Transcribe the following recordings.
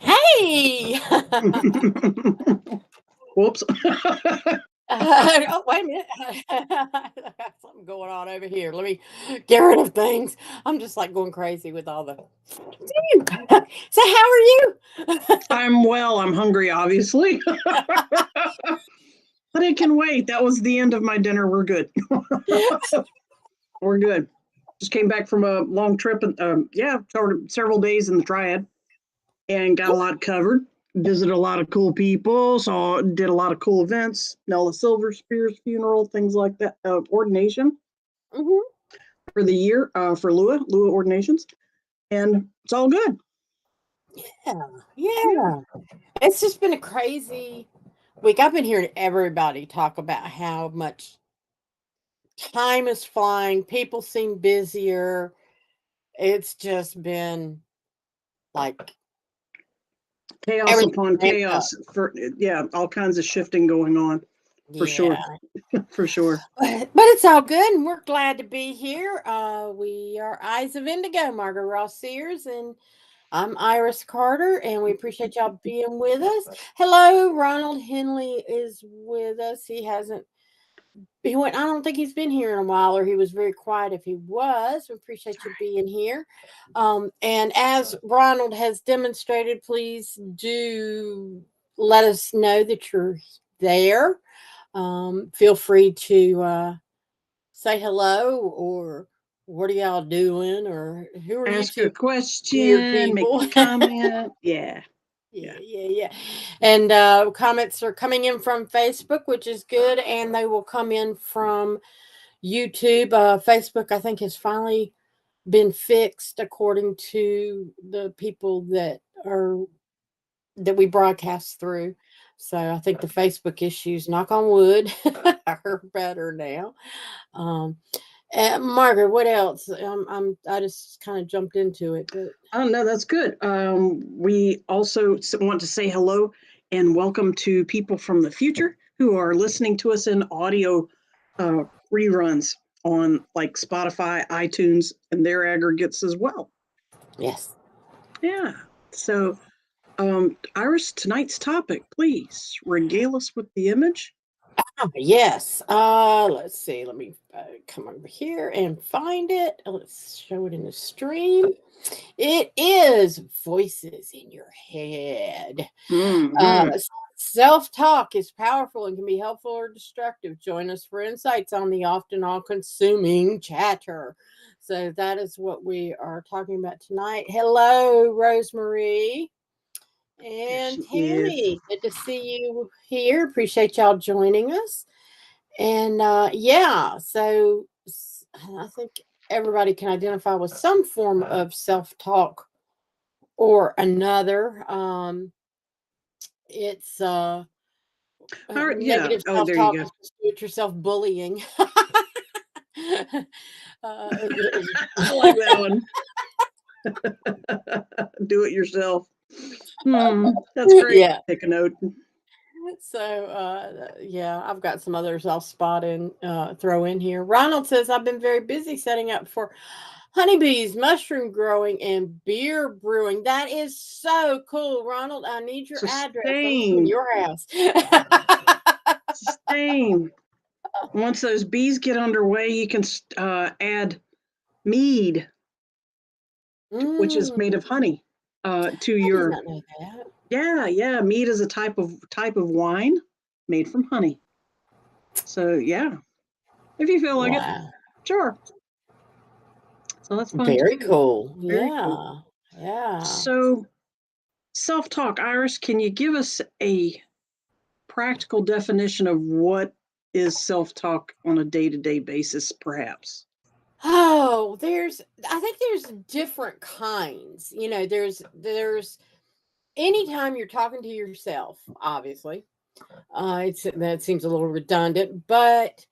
Hey! Whoops. Oh, wait a minute. I got something going on over here. Let me get rid of things. I'm just like going crazy with all the. So, how are you? I'm well. I'm hungry, obviously, but it can wait. That was the end of my dinner. We're good. We're good. Just came back from a long trip and yeah, several days in the Triad and got a lot covered. Visited a lot of cool people. Did a lot of cool events. Nella Silver Spears funeral, things like that. Ordination Hmm. for the year for Lua ordinations, and it's all good. Yeah, Yeah. yeah. It's just been a crazy week. I've been hearing everybody talk about how much time is flying. People seem busier. It's just been like Chaos everything upon ramped up. chaos for yeah, all kinds of shifting going on for Yeah. sure. For sure. But it's all good, and we're glad to be here. We are Eyes of Indigo, Margaret Ross Sears, and I'm Iris Carter, and we appreciate y'all being with us. Hello, Ronald Henley is with us. He hasn't. He went. I don't think he's been here in a while, or he was very quiet. If he was, we appreciate you being here. And as Ronald has demonstrated, please do let us know that you're there. Feel free to say hello or what are y'all doing or who are you Ask a two weird question, make people? a comment. Yeah. Yeah, Yeah. yeah, yeah. And comments are coming in from Facebook, which is good, and they will come in from YouTube. Facebook, I think, has finally been fixed according to the people that we broadcast through. So I think the Facebook issues, knock on wood, are better now. Um, Margaret, what else? I just kind of jumped into it, but Oh no, that's good. We also want to say hello and welcome to people from the future who are listening to us in audio uh, reruns on like Spotify, iTunes, and their aggregates as well. yes. Yeah. So, Iris, tonight's topic, please regale us with the image. Yes. Let's see. Let me come over here and find it. Let's show it in the stream. It is voices in your head. Mm-hmm. Self talk is powerful and can be helpful or destructive. Join us for insights on the often all consuming chatter. So, that is what we are talking about tonight. Hello, Rosemary There and she is. Tammy. Good to see you here. Appreciate y'all joining us. And yeah, so I think everybody can identify with some form of self talk or another. It's All right. Yeah. negative Oh, self there you talk go. is just do it yourself bullying. uh, I like that one. Do it yourself. That's great. yeah. Take a note. So yeah, I've got some others I'll spot and throw in here. Ronald says I've been very busy setting up for honeybees, mushroom growing, and beer brewing. That is so cool, Ronald. I need your address. I'm coming to Sustain. your house. Sustain. Once those bees get underway, you can add mead, which is Mm, made of honey, to I did your. not know that. Yeah, yeah. Mead is a type of wine made from honey. So yeah, if you feel like it, Wow. sure. So that's fun Very too. cool. Very cool. Yeah. Yeah. So self-talk, Iris, can you give us a practical definition of what is self-talk on a day-to-day basis, perhaps? Oh, I think there's different kinds. There's anytime you're talking to yourself, obviously. That seems a little redundant, but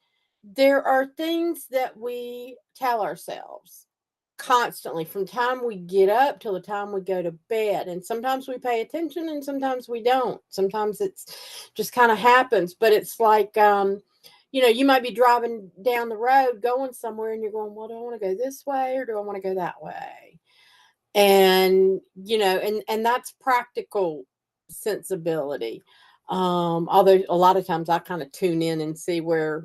there are things that we tell ourselves constantly from time we get up till the time we go to bed, and sometimes we pay attention and sometimes we don't. Sometimes it's just kind of happens, but it's like you might be driving down the road going somewhere and you're going, well, do I want to go this way or do I want to go that way? and and that's practical sensibility. Although a lot of times I kind of tune in and see where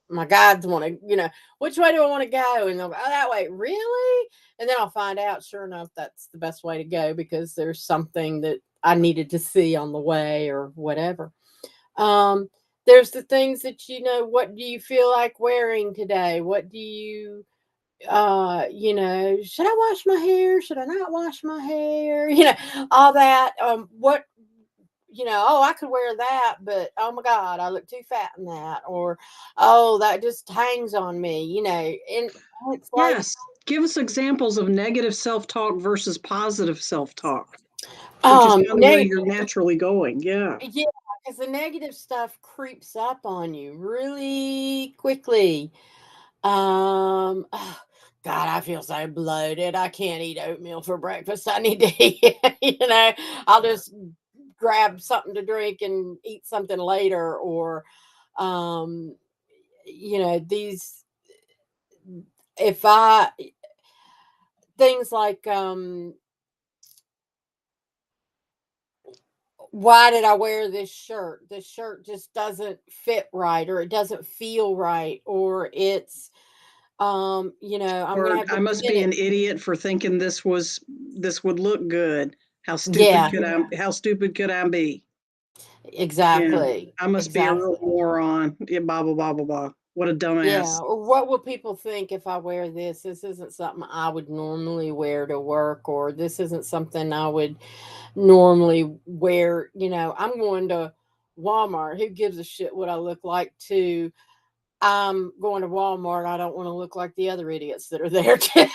my guides want to, which way do I want to go? And they'll go, oh, that way, really? And then I'll find out, sure enough, that's the best way to go because there's something that I needed to see on the way or whatever. Um, there's the things that, what do you feel like wearing today? What do you, should I wash my hair? Should I not wash my hair? All that. Oh, I could wear that, but oh my God, I look too fat in that. Or, oh, that just hangs on me, and it's like, Yes. Give us examples of negative self-talk versus positive self-talk, which is kind of where you're naturally going. Yeah. Yeah, because the negative stuff creeps up on you really quickly. Oh, God, I feel so bloated. I can't eat oatmeal for breakfast. I need to eat, I'll just grab something to drink and eat something later. Or, um, these, if I, things like, why did I wear this shirt? This shirt just doesn't fit right, or it doesn't feel right, or it's, I'm Or gonna have I to must pin be it. an idiot for thinking this would look good. Yeah, How stupid could I be? Yeah. exactly. I must be a real Exactly. moron. Yeah, blah blah blah blah blah. What a Yeah. dumbass. Or what will people think if I wear this? This isn't something I would normally wear to work, or this isn't something I would normally wear. I'm going to Walmart. Who gives a shit what I look like, to I'm going to Walmart. I don't want to look like the other idiots that are there too.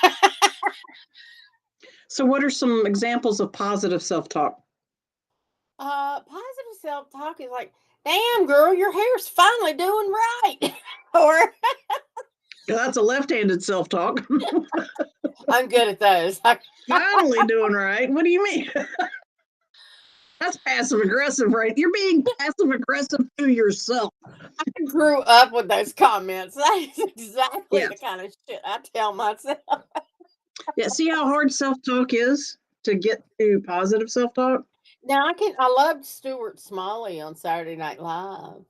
So what are some examples of positive self-talk? Positive self-talk is like, damn girl, your hair's finally doing right. Or That's a left-handed self-talk. I'm good at those. Finally doing right. What do you mean? That's passive aggressive, right? You're being passive aggressive to yourself. I grew up with those comments. That is exactly the Yes. kind of shit I tell myself. Yeah. See how hard self-talk is to get to positive self-talk? Now I loved Stuart Smalley on Saturday Night Live.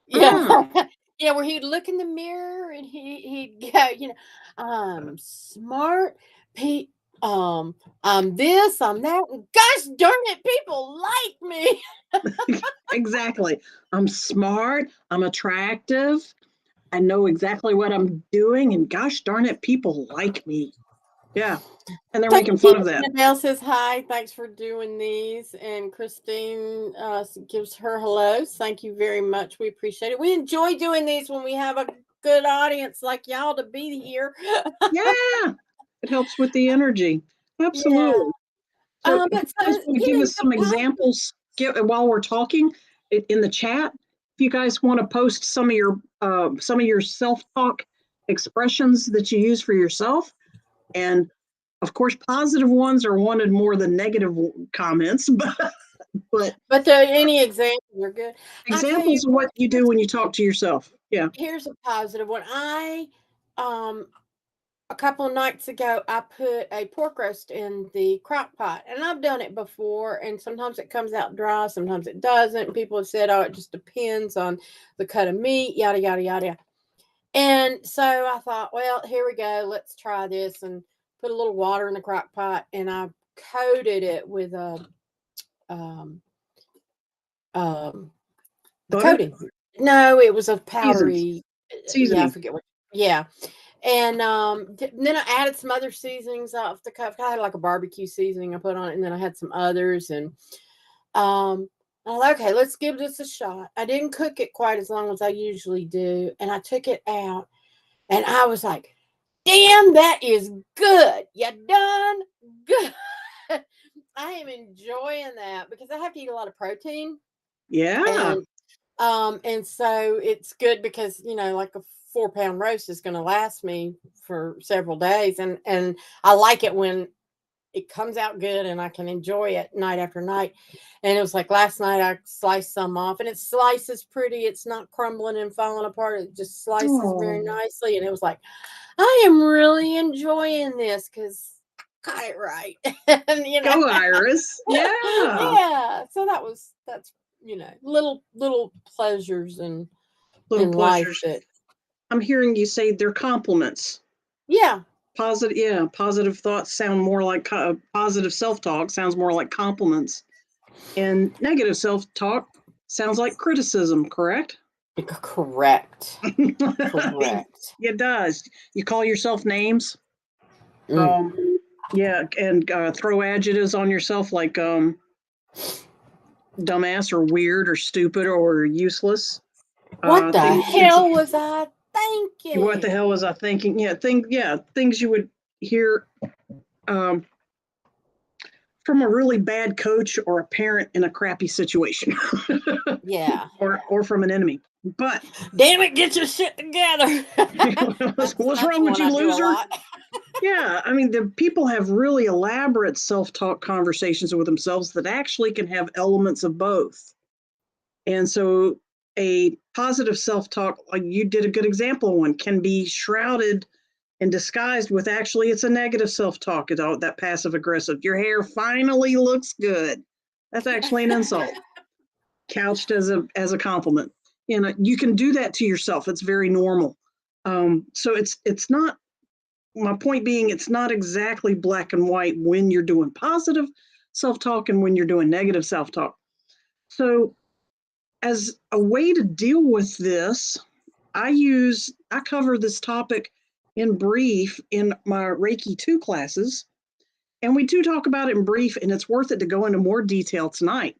Yeah. Mm. Yeah, where he'd look in the mirror and he'd go, I'm smart, Pete. I'm this, I'm that. And gosh darn it, people like me. Exactly. I'm smart. I'm attractive. I know exactly what I'm doing. And gosh darn it, people like me. Yeah. And they're Thank making you. fun of that. Annabelle says hi. Thanks for doing these. And Christine gives her hellos. Thank you very much. We appreciate it. We enjoy doing these when we have a good audience like y'all to be here. Yeah. It helps with the energy. Yeah. Absolutely. So if But you guys so, want to give us some the examples while we're talking in the chat, if you guys want to post some of your self-talk expressions that you use for yourself, and of course, positive ones are wanted more than negative comments, but any examples are good. I tell you examples of what, what you do when you talk to yourself. Yeah. here's a positive one. Um a couple of nights ago, I put a pork roast in the crock pot, and I've done it before. And sometimes it comes out dry, sometimes it doesn't. People have said, "Oh, it just depends on the cut of meat," yada yada yada. And so I thought, well, here we go. Let's try this, and put a little water in the crock pot, and I coated it with a um um the Butter? coating. No, it was a Seasons. powdery. Yeah, I Seasoning. forget what. Yeah, and then I added some other seasonings off the cup. I had like a barbecue seasoning I put on it, and then I had some others. And I was like, okay, let's give this a shot. I didn't cook it quite as long as I usually do, and I took it out, and I was like, damn, that is good. You done good. I am enjoying that because I have to eat a lot of protein. Yeah. And so it's good because, like a 4-pound roast is going to last me for several days. And I like it when it comes out good and I can enjoy it night after night. And it was like last night I sliced some off, and it slices pretty. It's not crumbling and falling apart. It just slices very Oh, nicely. And it was like, I am really enjoying this because got it right. And, Go, Iris. Yeah. yeah. So that's little pleasures and Little in life pleasures. that I'm hearing you say they're compliments. yeah. Positive thoughts sound more like positive self-talk sounds more like compliments, and negative self-talk sounds like criticism, correct? Correct. Correct. It does. You call yourself names. Mm. Yeah, and throw adjectives on yourself like dumbass or weird or stupid or useless. What the Things, hell was I thinking? what the hell was I thinking? Things you would hear um, from a really bad coach or a parent in a crappy situation. Yeah. or from an enemy. But damn it, get your shit together. what's wrong with you, loser? Yeah, I mean, the people have really elaborate self-talk conversations with themselves that actually can have elements of both. And so a positive self-talk, like you did a good example of one, can be shrouded and disguised with actually it's a negative self-talk, that passive aggressive. Your hair finally looks good. That's actually an insult, couched as a compliment. You can do that to yourself. It's very normal. So it's not, my point being, it's not exactly black and white when you're doing positive self-talk and when you're doing negative self-talk. So as a way to deal with this, I cover this topic in brief in my Reiki 2 classes. And we do talk about it in brief, and it's worth it to go into more detail tonight.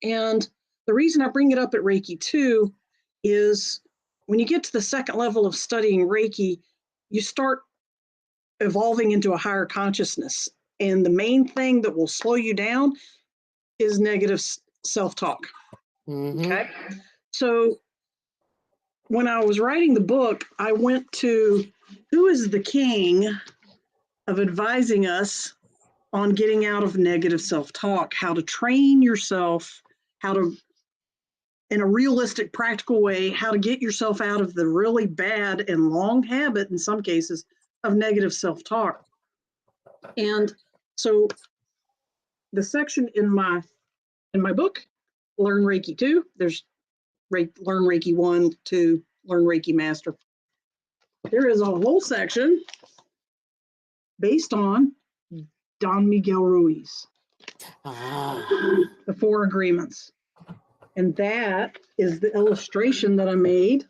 And the reason I bring it up at Reiki 2 is when you get to the second level of studying Reiki, you start evolving into a higher consciousness. And the main thing that will slow you down is negative self-talk. Mm-hmm. Okay. So when I was writing the book, I went to who is the king of advising us on getting out of negative self-talk, how to train yourself, how to, in a realistic, practical way, how to get yourself out of the really bad and long habit, in some cases, of negative self-talk. And so the section in my book, Learn Reiki 2, there's Learn Reiki 1, 2, Learn Reiki Master. There is a whole section based on Don Miguel Ruiz, the 4 agreements. And that is the illustration that I made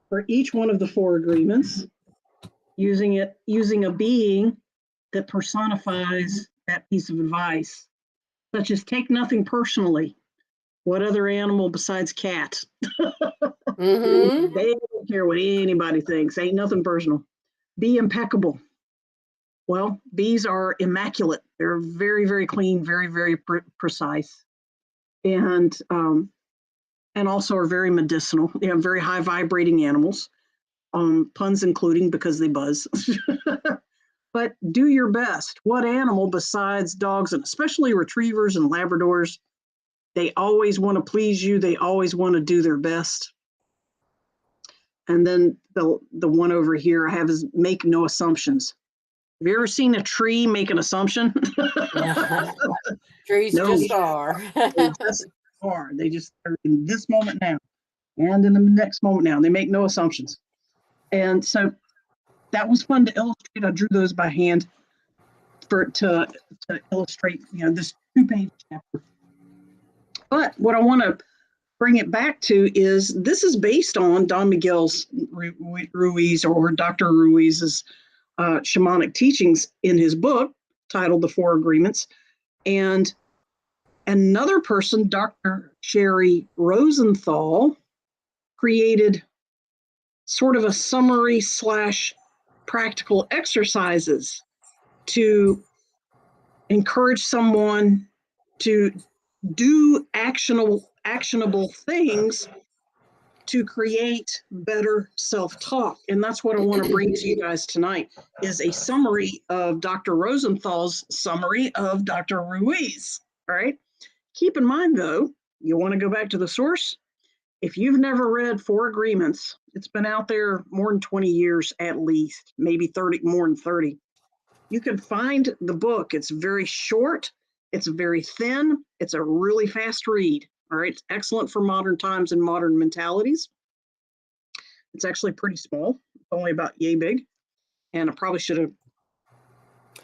for each one of the 4 agreements, using a being that personifies that piece of advice, such as take nothing personally. What other animal besides cat? Mm-hmm. They don't care what anybody thinks. Ain't nothing personal. Be impeccable. Well, bees are immaculate. They're very, very clean, very, very precise, and also are very medicinal. They have very high vibrating animals, puns including because they buzz. But do your best. What animal besides dogs, and especially retrievers and Labradors, they always want to please you. They always want to do their best. And then the one over here I have is make no assumptions. Have you ever seen a tree make an assumption? Trees No. just are. They just are. They just are in this moment now and in the next moment now. They make no assumptions. And so that was fun to illustrate. I drew those by hand to illustrate, this 2-page chapter. But what I want to bring it back to is this is based on Don Miguel's Ruiz, or Dr. Ruiz's shamanic teachings in his book titled The 4 Agreements. And another person, Dr. Sherry Rosenthal, created sort of a summary / practical exercises to encourage someone to do actionable things to create better self-talk. And that's what I want to bring to you guys tonight, is a summary of Dr. Rosenthal's summary of Dr. Ruiz. All right. Keep in mind, though, you want to go back to the source. If you've never read 4 Agreements, it's been out there more than 20 years at least, maybe 30, more than 30. You can find the book. It's very short. It's very thin. It's a really fast read. All right. It's excellent for modern times and modern mentalities. It's actually pretty small, only about yay big. And I probably should have.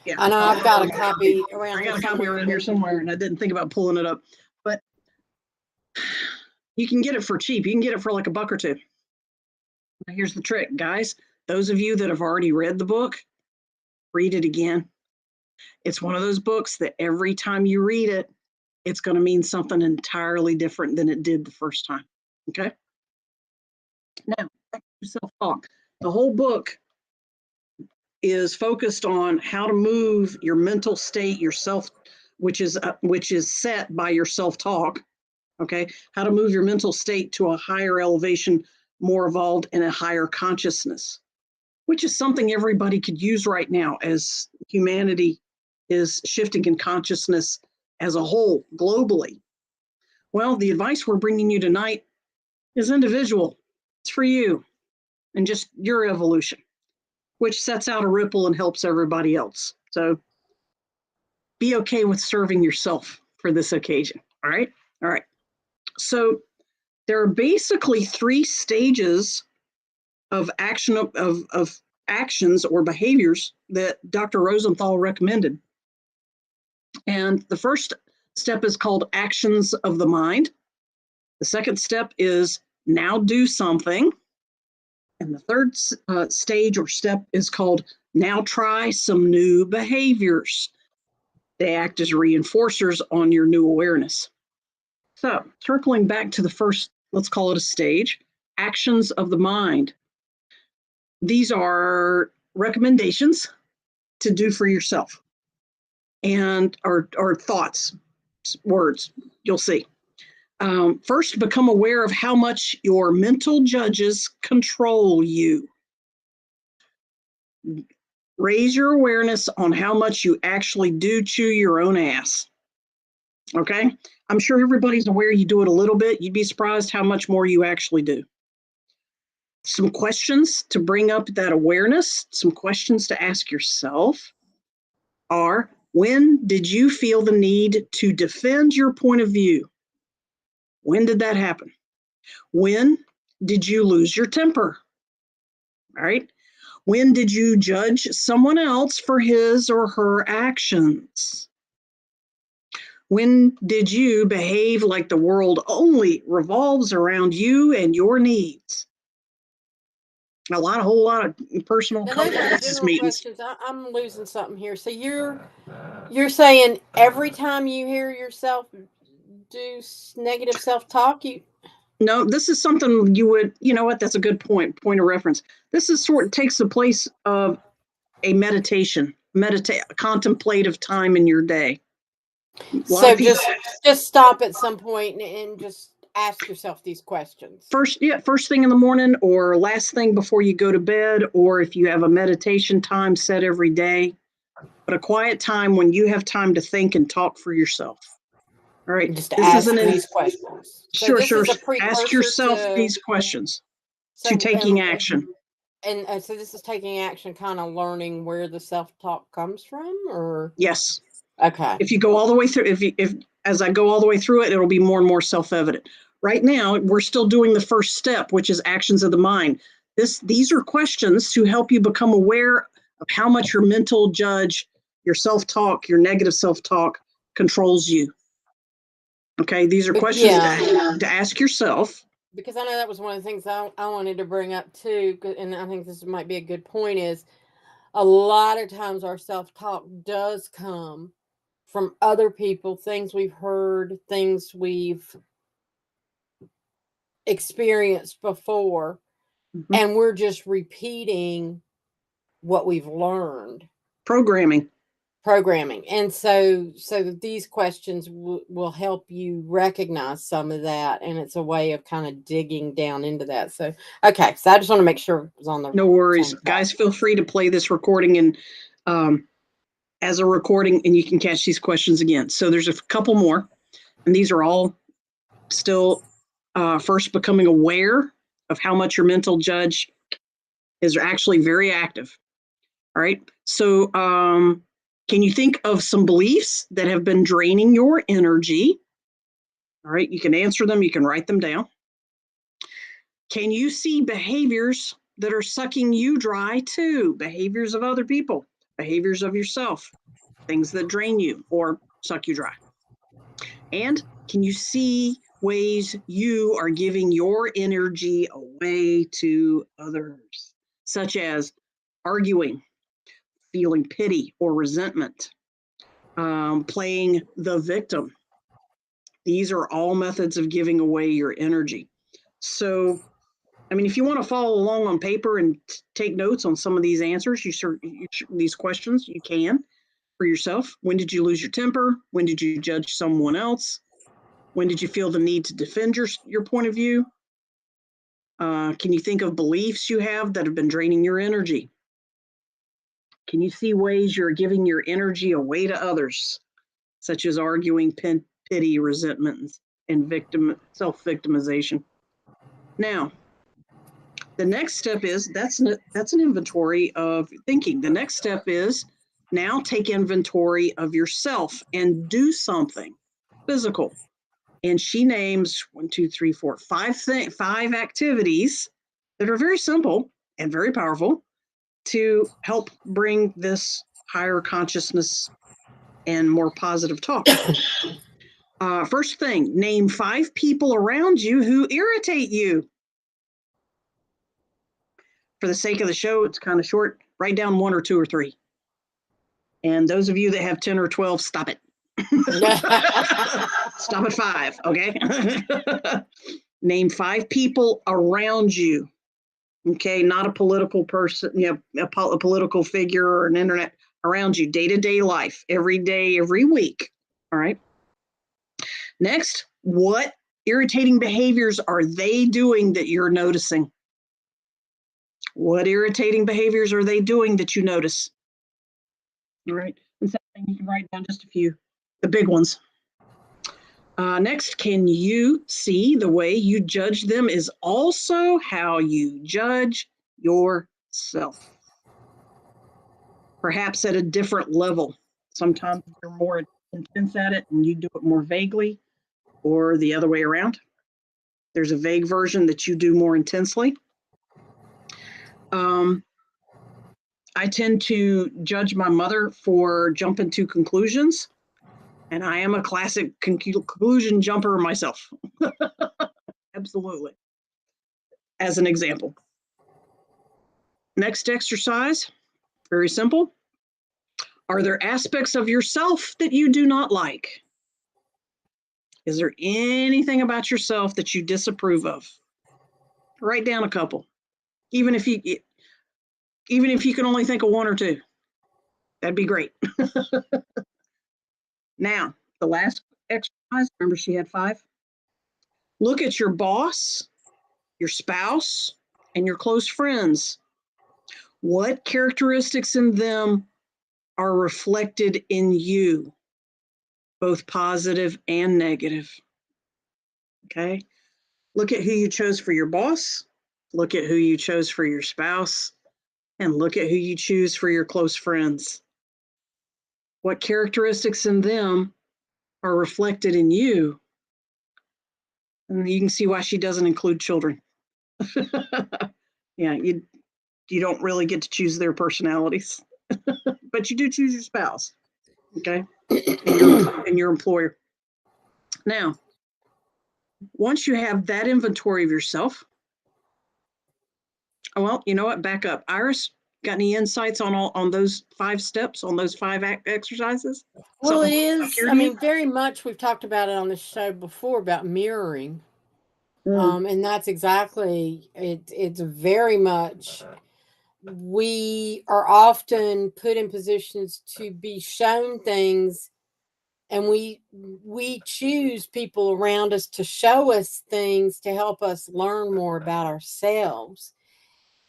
Yeah. I know I've got a copy around I here got a copy somewhere. around here somewhere, and I didn't think about pulling it up. But you can get it for cheap. You can get it for like $1 or $2. Now, here's the trick, guys. Those of you that have already read the book, read it again. It's one of those books that every time you read it, it's going to mean something entirely different than it did the first time. Okay? Now, back to self-talk. The whole book is focused on how to move your mental state, yourself, which is set by your self-talk. Okay? How to move your mental state to a higher elevation, more evolved, and a higher consciousness, which is something everybody could use right now as humanity is shifting in consciousness as a whole globally. Well, the advice we're bringing you tonight is individual. It's for you and just your evolution, which sets out a ripple and helps everybody else. So be okay with serving yourself for this occasion. All right. All right. So there are basically 3 stages of action of actions or behaviors that Dr. Rosenthal recommended. And the first step is called actions of the mind. The second step is now do something. And the third stage or step is called now try some new behaviors. They act as reinforcers on your new awareness. So circling back to the first, let's call it a stage, actions of the mind. These are recommendations to do for yourself and or thoughts, words, you'll see. First, become aware of how much your mental judges control you. Raise your awareness on how much you actually do chew your own ass. Okay? I'm sure everybody's aware you do it a little bit. You'd be surprised how much more you actually do. Some questions to bring up that awareness, some questions to ask yourself are, when did you feel the need to defend your point of view? When did that happen? When did you lose your temper? All right. When did you judge someone else for his or her actions? When did you behave like the world only revolves around you and your needs? A whole lot of personal Now, those are consequences general meetings. questions. I'm losing something here. So you're saying every time you hear yourself do negative self-talk, No, this is something you would, you know what, that's a good point of reference. This is takes the place of a contemplative time in your day. So just stop at some point and just ask yourself these questions. First thing in the morning or last thing before you go to bed, or if you have a meditation time set every day, but a quiet time when you have time to think and talk for yourself. All right. Just ask these questions. Sure. Ask yourself these questions to taking action. And so this is taking action, kind of learning where the self-talk comes from, or? Yes. Okay. If you go all the way through, if as I go all the way through it, it'll be more and more self-evident. Right now, we're still doing the first step, which is actions of the mind. These are questions to help you become aware of how much your mental judge, your self-talk, your negative self-talk controls you. Okay, these are questions to ask yourself. Because I know that was one of the things I wanted to bring up too, and I think this might be a good point, is a lot of times our self-talk does come from other people, things we've heard, things we've experienced before, and we're just repeating what we've learned. Programming. And so these questions will help you recognize some of that, and it's a way of kind of digging down into that. So okay, so I just want to make sure it was on the no worries, guys. Feel free to play this recording and as a recording, and you can catch these questions again. So there's a couple more, and these are all still first becoming aware of how much your mental judge is actually very active. All right. So can you think of some beliefs that have been draining your energy? All right. You can answer them. You can write them down. Can you see behaviors that are sucking you dry too? Behaviors of other people, behaviors of yourself, things that drain you or suck you dry. And can you see ways you are giving your energy away to others, such as arguing, feeling pity or resentment, playing the victim? These are all methods of giving away your energy. So, I mean, if you want to follow along on paper and take notes on some of these answers, these questions, you can for yourself. When did you lose your temper? When did you judge someone else? When did you feel the need to defend your point of view? Can you think of beliefs you have that have been draining your energy? Can you see ways you're giving your energy away to others, such as arguing, pity, resentment, and self-victimization? Now, the next step is that's an inventory of thinking. The next step is now take inventory of yourself and do something physical. And she names 5 activities that are very simple and very powerful to help bring this higher consciousness and more positive talk. First thing, name 5 people around you who irritate you. For the sake of the show, it's kind of short. Write down 1 or 2 or 3. And those of you that have 10 or 12, stop it. Stop at 5, okay? Name 5 people around you. Okay, not a political person, a political figure or an internet around you, day-to-day life, every day, every week. All right. Next, what irritating behaviors are they doing that you're noticing? What irritating behaviors are they doing that you notice? All right. And something you can write down just a few, the big ones. Next, can you see the way you judge them is also how you judge yourself? Perhaps at a different level. Sometimes you're more intense at it and you do it more vaguely, or the other way around. There's a vague version that you do more intensely. I tend to judge my mother for jumping to conclusions, and I am a classic conclusion jumper myself. Absolutely. As an example. Next exercise, very simple. Are there aspects of yourself that you do not like? Is there anything about yourself that you disapprove of? Write down a couple. Even if you can only think of 1 or 2, that'd be great. Now, the last exercise, remember she had 5? Look at your boss, your spouse, and your close friends. What characteristics in them are reflected in you, both positive and negative? Okay. Look at who you chose for your boss. Look at who you chose for your spouse. And look at who you choose for your close friends. What characteristics in them are reflected in you? And you can see why she doesn't include children. Yeah, you don't really get to choose their personalities, but you do choose your spouse, okay, and your employer. Now, once you have that inventory of yourself, well, you know what? Back up. Iris, got any insights on those 5 steps, on those 5 exercises? Well, it is. I mean, very much. We've talked about it on the show before about mirroring. And that's exactly it. It's very much, we are often put in positions to be shown things, and we choose people around us to show us things to help us learn more about ourselves.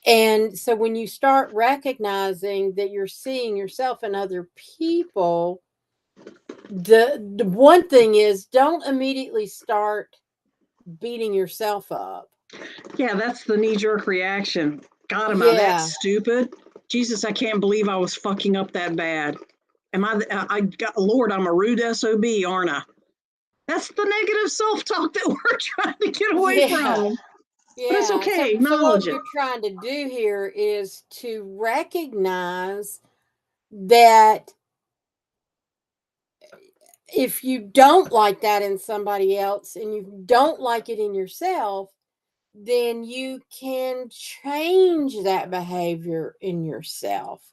And so when you start recognizing that you're seeing yourself in other people, the one thing is, don't immediately start beating yourself up. Yeah, that's the knee-jerk reaction. God, am I that stupid? Jesus, I can't believe I was fucking up that bad. Lord, I'm a rude SOB, aren't I? That's the negative self-talk that we're trying to get away from. But it's Yeah. okay. So what Acknowledge it. we're trying to do here is to recognize that if you don't like that in somebody else and you don't like it in yourself, then you can change that behavior in yourself.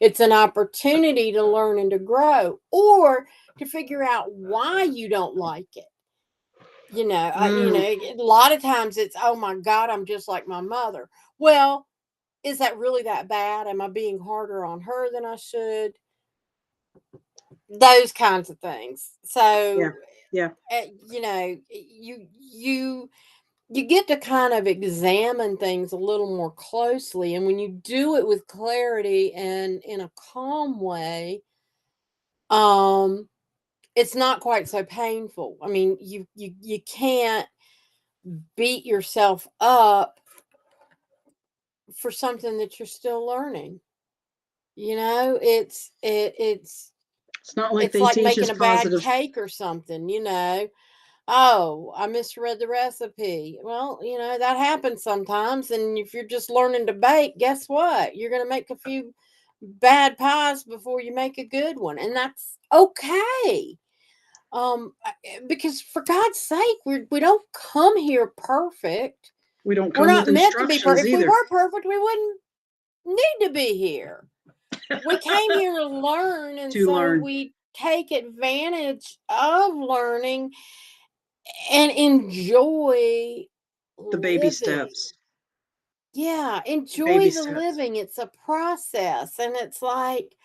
It's an opportunity to learn and to grow, or to figure out why you don't like it. A lot of times it's, oh my God, I'm just like my mother. Well, is that really that bad? Am I being harder on her than I should? Those kinds of things. So, Yeah. you get to kind of examine things a little more closely, and when you do it with clarity and in a calm way, um it's not quite so painful. I mean, you can't beat yourself up for something that you're still learning. It's not like it's they like teach us making a bad positive. cake or something. Oh, I misread the recipe. Well, that happens sometimes. And if you're just learning to bake, guess what? You're going to make a few bad pies before you make a good one. And that's okay. Because for God's sake, we don't come here perfect. We don't We're come with not meant to be perfect. instructions If we either. were perfect, we wouldn't need to be here. We came here to learn. And To so learn. we take advantage of learning and enjoy The baby living. steps. Yeah, enjoy Baby the steps. living. It's a process. And it's like,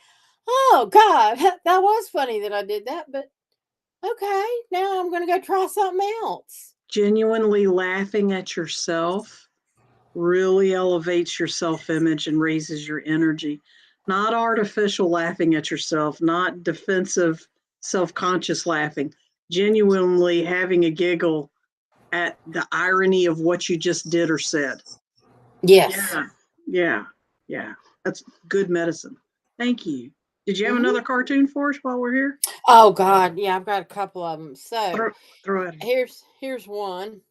oh God, that was funny that I did that, but okay, now I'm going to go try something else. Genuinely laughing at yourself really elevates your self-image and raises your energy. Not artificial laughing at yourself, not defensive, self-conscious laughing. Genuinely having a giggle at the irony of what you just did or said. Yes. Yeah. That's good medicine. Thank you. Did you have another cartoon for us while we're here? Oh God, yeah, I've got a couple of them. So throw it. Here's one.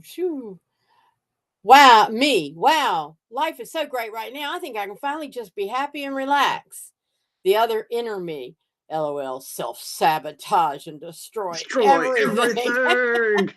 Shoo. Wow, life is so great right now. I think I can finally just be happy and relax. The other inner me, LOL, self-sabotage and destroy everything.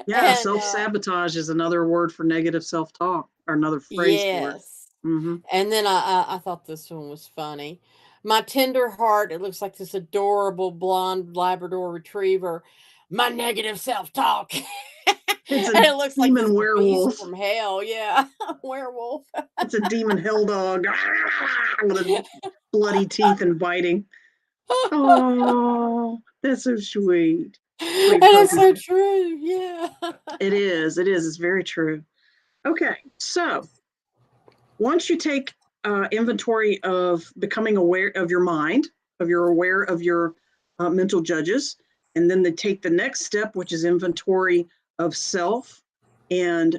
Yeah, self-sabotage is another word for negative self-talk, or another phrase for it. Mm-hmm. And then I thought this one was funny. My tender heart, it looks like this adorable blonde Labrador retriever. My negative self-talk. It's and it looks like this werewolf beast from hell. Yeah, werewolf. It's a demon hell dog with bloody teeth and biting. Oh, that's so sweet. And it's so true. Yeah. It is. It's very true. Okay, so once you take inventory of becoming aware of your mind, you're aware of your mental judges, and then they take the next step, which is inventory of self and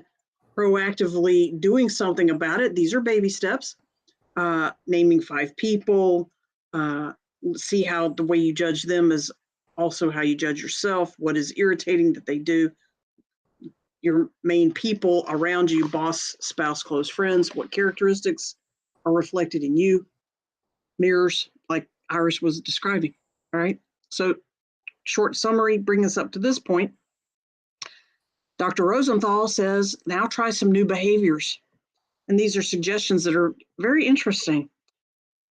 proactively doing something about it. These are baby steps. Naming 5 people, see how the way you judge them is also how you judge yourself, what is irritating that they do, your main people around you, boss, spouse, close friends, what characteristics are reflected in you, mirrors, like Iris was describing. All right. So, short summary, bring us up to this point. Dr. Rosenthal says, now try some new behaviors. And these are suggestions that are very interesting.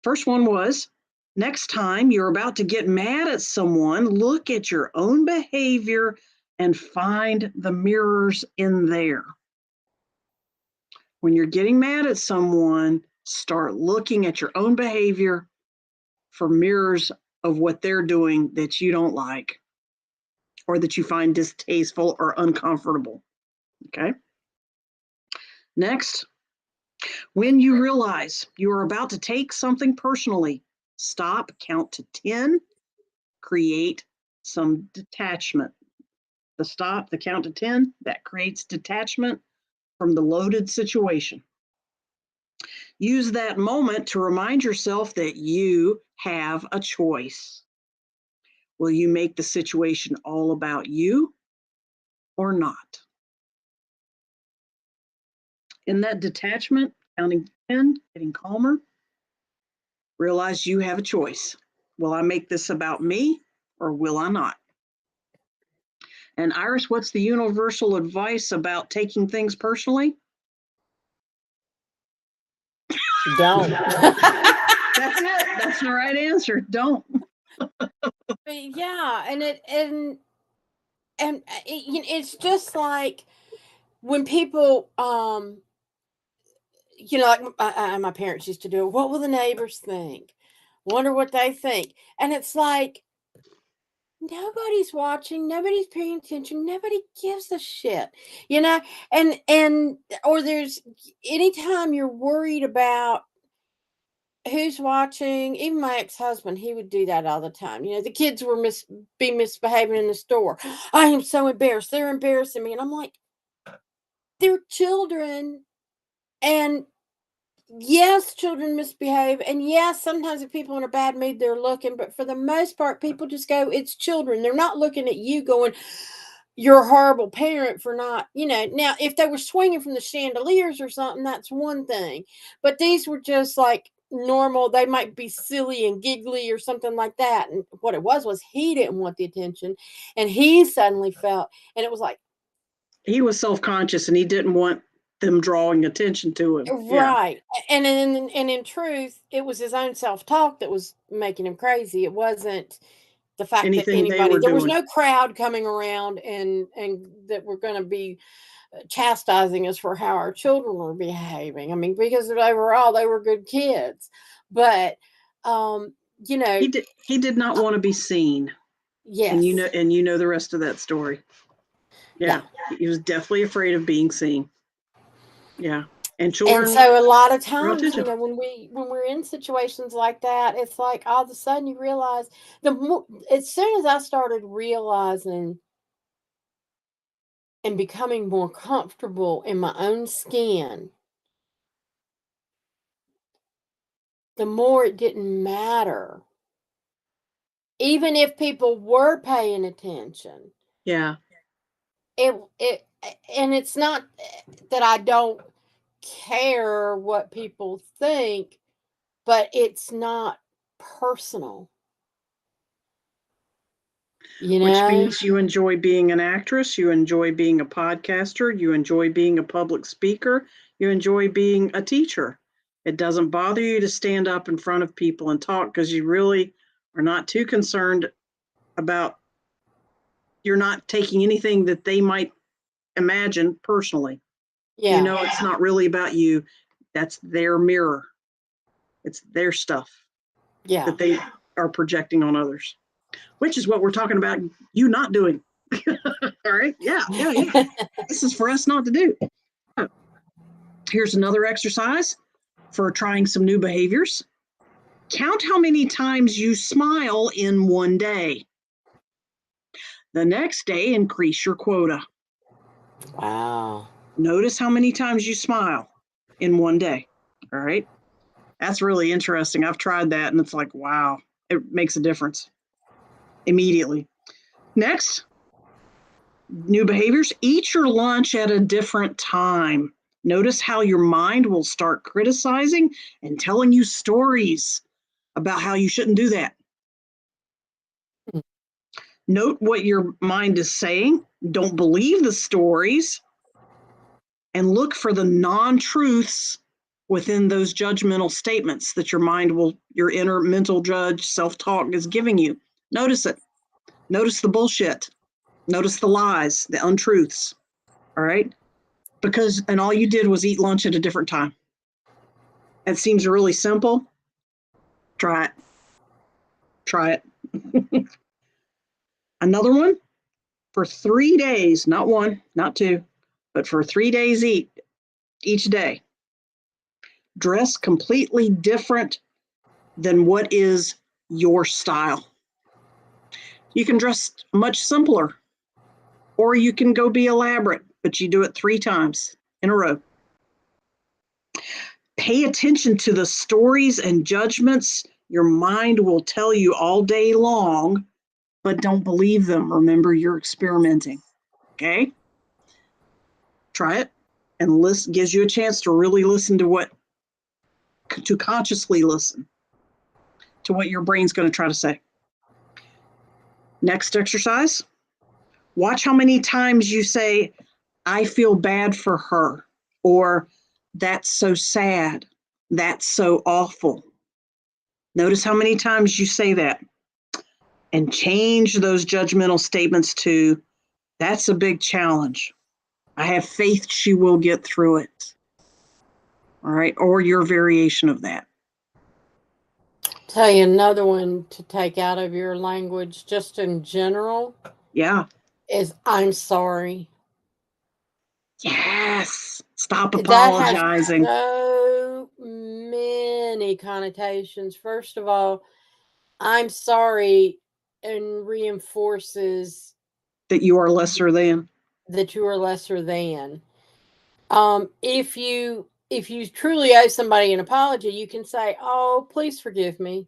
First one was, next time you're about to get mad at someone, look at your own behavior and find the mirrors in there. When you're getting mad at someone, start looking at your own behavior for mirrors of what they're doing that you don't like or that you find distasteful or uncomfortable. Okay. Next, when you realize you are about to take something personally, stop, count to 10, create some detachment. The stop, the count to 10, that creates detachment. from the loaded situation. Use that moment to remind yourself that you have a choice. Will you make the situation all about you or not? In that detachment, counting 10, getting calmer, realize you have a choice. Will I make this about me or will I not? And Iris, what's the universal advice about taking things personally? Don't. That's it. That's the right answer. Don't. Yeah, and it's just like when people like my parents used to do, what will the neighbors think? Wonder what they think. And it's like, nobody's watching, nobody's paying attention, nobody gives a shit, you know? And or there's anytime you're worried about who's watching, even my ex-husband, he would do that all the time. The kids were misbehaving in the store. I am so embarrassed. They're embarrassing me. And I'm like, they're children. And yes, children misbehave. And yes, sometimes if people in a bad mood, they're looking. But for the most part, people just go, it's children. They're not looking at you going, you're a horrible parent for not, Now, if they were swinging from the chandeliers or something, that's one thing. But these were just like normal. They might be silly and giggly or something like that. And what it was he didn't want the attention. And he suddenly felt, and it was like, he was self-conscious and he didn't want them drawing attention to him. right. Yeah. And in truth, it was his own self-talk that was making him crazy. It wasn't the fact Anything that there was doing. no crowd coming around and that we're going to be chastising us for how our children were behaving. I mean, because overall they were good kids, but he did not want to be seen. Yes. And you know the rest of that story. Yeah. He was definitely afraid of being seen. Yeah. And children. And so a lot of times, when we're in situations like that, it's like all of a sudden you realize as soon as I started realizing and becoming more comfortable in my own skin, the more it didn't matter. Even if people were paying attention. Yeah. And it's not that I don't care what people think, but it's not personal. Which means you enjoy being an actress, you enjoy being a podcaster, you enjoy being a public speaker, you enjoy being a teacher. It doesn't bother you to stand up in front of people and talk because you really are not too concerned about, you're not taking anything that they might imagine personally. Yeah. It's not really about you. That's their mirror. It's their stuff. Yeah. That they are projecting on others, which is what we're talking about you not doing. All right. Yeah. This is for us not to do. Here's another exercise for trying some new behaviors. Count how many times you smile in one day. The next day, increase your quota. Wow. Notice how many times you smile in one day. All right. That's really interesting. I've tried that and it's like, wow, it makes a difference immediately. Next, new behaviors. Eat your lunch at a different time. Notice how your mind will start criticizing and telling you stories about how you shouldn't do that. Note what your mind is saying. Don't believe the stories. And look for the non-truths within those judgmental statements that your inner mental judge, self-talk is giving you. Notice it. Notice the bullshit. Notice the lies, the untruths. All right? And all you did was eat lunch at a different time. It seems really simple. Try it. Another one, for 3 days, not one, not two, but for 3 days each day. Dress completely different than what is your style. You can dress much simpler, or you can go be elaborate, but you do it 3 times in a row. Pay attention to the stories and judgments your mind will tell you all day long, but don't believe them. Remember, you're experimenting. Okay? Try it, and listen. Gives you a chance to really listen to consciously listen to what your brain's going to try to say. Next exercise. Watch how many times you say, I feel bad for her, or that's so sad, that's so awful. Notice how many times you say that, and change those judgmental statements to, that's a big challenge. I have faith she will get through it. All right, or your variation of that. Tell you another one to take out of your language, just in general. Yeah. Is I'm sorry. Yes. Stop That apologizing. has so many connotations. First of all, I'm sorry and reinforces that you are lesser than. That you are lesser than. If you truly owe somebody an apology, you can say, "Oh, please forgive me,"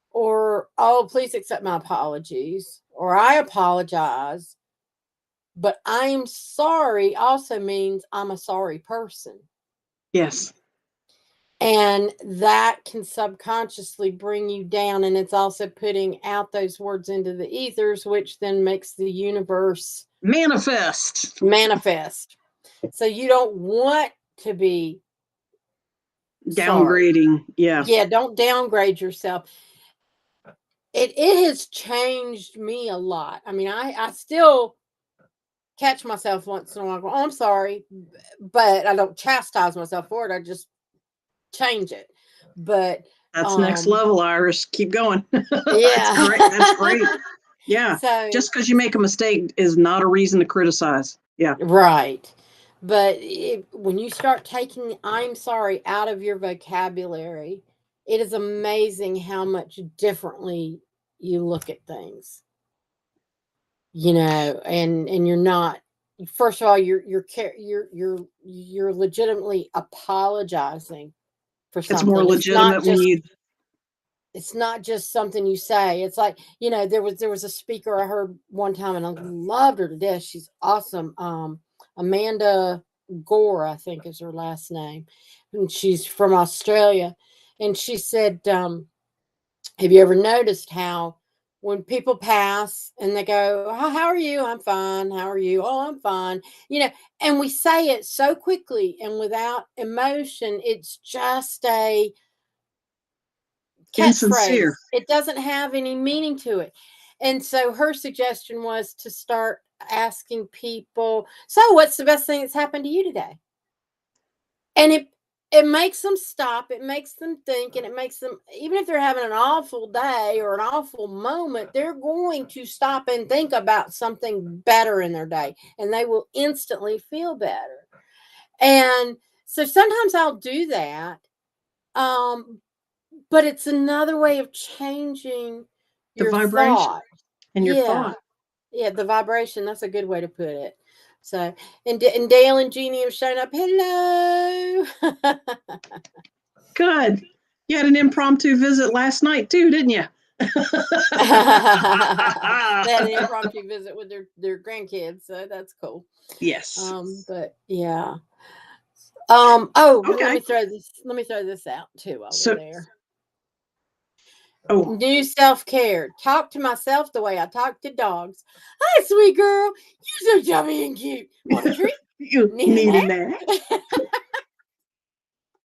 or "Oh, please accept my apologies," or "I apologize." But I'm sorry also means I'm a sorry person. Yes. And that can subconsciously bring you down. And it's also putting out those words into the ethers, which then makes the universe manifest. So you don't want to be downgrading. Sorry. Yeah. Yeah, don't downgrade yourself. It has changed me a lot. I mean, I still catch myself once in a while. Go, oh, I'm sorry, but I don't chastise myself for it. I just change it. But that's next level, Iris. Keep going. Yeah, that's great. That's great. Yeah. So just because you make a mistake is not a reason to criticize. Yeah. Right. But when you start taking I'm sorry out of your vocabulary, it is amazing how much differently you look at things. You know, and you're not. First of all, you're legitimately apologizing for It's something. more legitimate when you. It's not just something you say. It's like, you know, there was a speaker I heard one time, and I loved her to death. She's awesome. Amanda Gore, I think is her last name, and she's from Australia. And she said, "Have you ever noticed how when people pass and they go, oh, how are you? I'm fine. How are you? Oh, I'm fine." You know, and we say it so quickly and without emotion. It's just a catchphrase. Insincere. It doesn't have any meaning to it. And so her suggestion was to start asking people, so what's the best thing that's happened to you today? And it makes them stop, it makes them think, and it makes them, even if they're having an awful day or an awful moment, they're going to stop and think about something better in their day, and they will instantly feel better. And so sometimes I'll do that. But it's another way of changing the your vibration thought. and your thought. Yeah, the vibration. That's a good way to put it. So, and Dale and Jeannie have shown up. Hello. Good. You had an impromptu visit last night too, didn't you? They had an impromptu visit with their grandkids, so that's cool. Yes. But yeah. Oh, okay. Let me throw this out too while we're there. Oh. New self-care. Talk to myself the way I talk to dogs. Hi, sweet girl. You're so chubby and cute. Want a treat? You need a nap?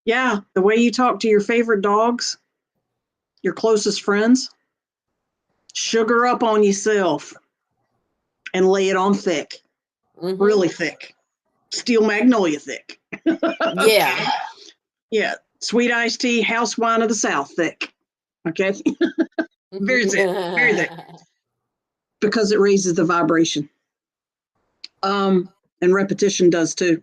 Yeah, the way you talk to your favorite dogs, your closest friends, sugar up on yourself and lay it on thick. Mm-hmm. Really thick. Steel magnolia thick. Yeah. Yeah. Sweet iced tea, house wine of the South thick. Okay. Very thick. Very thick. Because it raises the vibration. And repetition does too.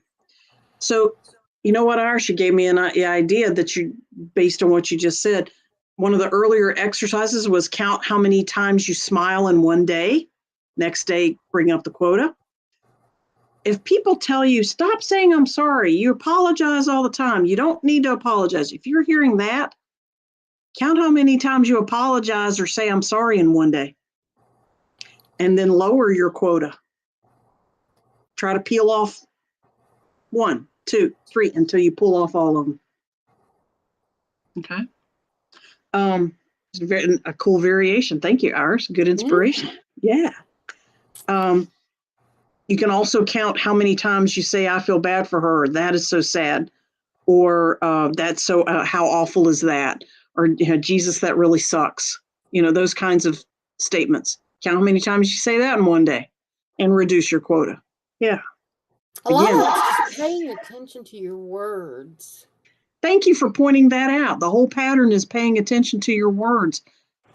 So, you know what, Iris? You gave me an idea that you, based on what you just said, one of the earlier exercises was count how many times you smile in one day. Next day, bring up the quota. if people tell you, stop saying I'm sorry, you apologize all the time, you don't need to apologize. If you're hearing that, count how many times you apologize or say I'm sorry in one day. And then lower your quota. Try to peel off 1, 2, 3 until you pull off all of them. Okay. It's a cool variation. Thank you, Iris. Good inspiration. Yeah. You can also count how many times you say, I feel bad for her. Or, that is so sad. Or that's so, how awful is that? Or, Jesus, that really sucks. Those kinds of statements. Count how many times you say that in one day and reduce your quota. Yeah. A lot of it's paying attention to your words. Thank you for pointing that out. The whole pattern is paying attention to your words,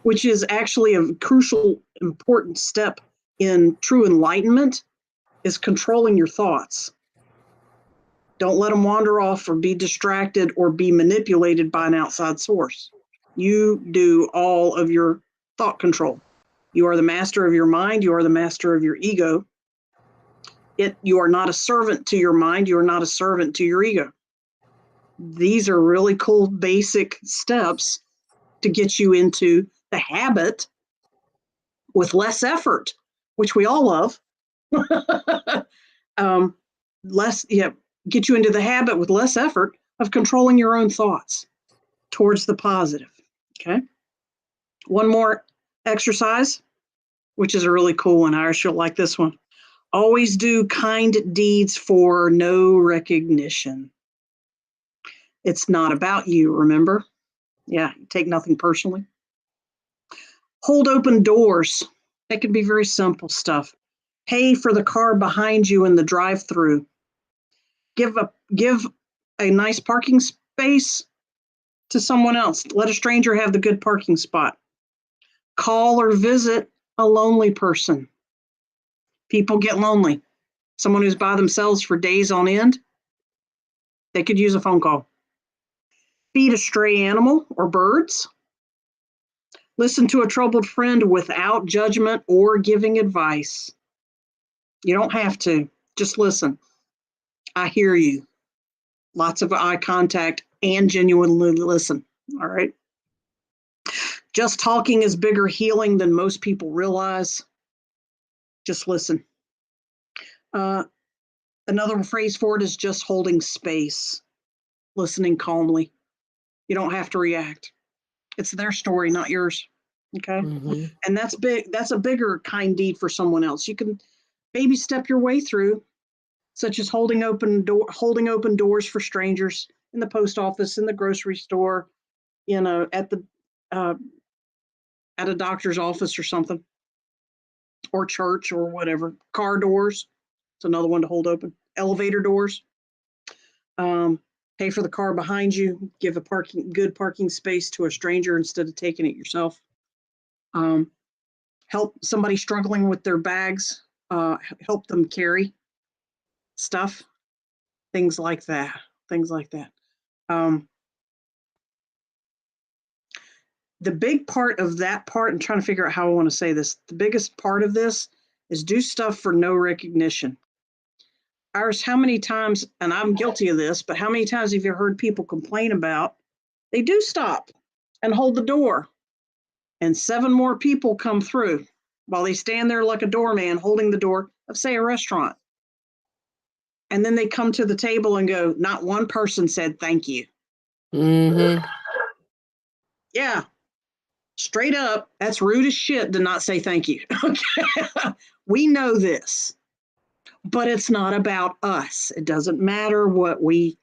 which is actually a crucial, important step in true enlightenment, is controlling your thoughts. Don't let them wander off or be distracted or be manipulated by an outside source. You do all of your thought control. You are the master of your mind. You are the master of your ego. You are not a servant to your mind. You are not a servant to your ego. These are really cool basic steps to get you into the habit with less effort, which we all love. Get you into the habit with less effort of controlling your own thoughts towards the positive. Okay. One more exercise, which is a really cool one. Iris, you'll like this one. Always do kind deeds for no recognition. It's not about you, remember? Yeah, take nothing personally. Hold open doors. That can be very simple stuff. Pay for the car behind you in the drive-through. Give a nice parking space to someone else. Let a stranger have the good parking spot. Call or visit a lonely person. People get lonely. Someone who's by themselves for days on end, they could use a phone call. Feed a stray animal or birds. Listen to a troubled friend without judgment or giving advice. You don't have to. Just listen. I hear you. Lots of eye contact and genuinely listen. All right. Just talking is bigger healing than most people realize. Just listen. Another phrase for it is just holding space, listening calmly. You don't have to react. It's their story, not yours. Okay. Mm-hmm. And that's big. That's a bigger kind deed for someone else. You can baby step your way through, such as holding open doors for strangers in the post office, in the grocery store, at a doctor's office or something, or church or whatever. Car doors. It's another one to hold open. Elevator doors. Pay for the car behind you. Give a good parking space to a stranger instead of taking it yourself. Help somebody struggling with their bags. Help them carry stuff. Things like that. The big part of that part, I'm trying to figure out how I want to say this. The biggest part of this is do stuff for no recognition. Iris, how many times, and I'm guilty of this, but how many times have you heard people complain about, they do stop and hold the door and 7 more people come through while they stand there like a doorman holding the door of, say, a restaurant. And then they come to the table and go, not one person said thank you. Mm-hmm. Yeah. Straight up, that's rude as shit to not say thank you. Okay. We know this, but it's not about us. It doesn't matter what we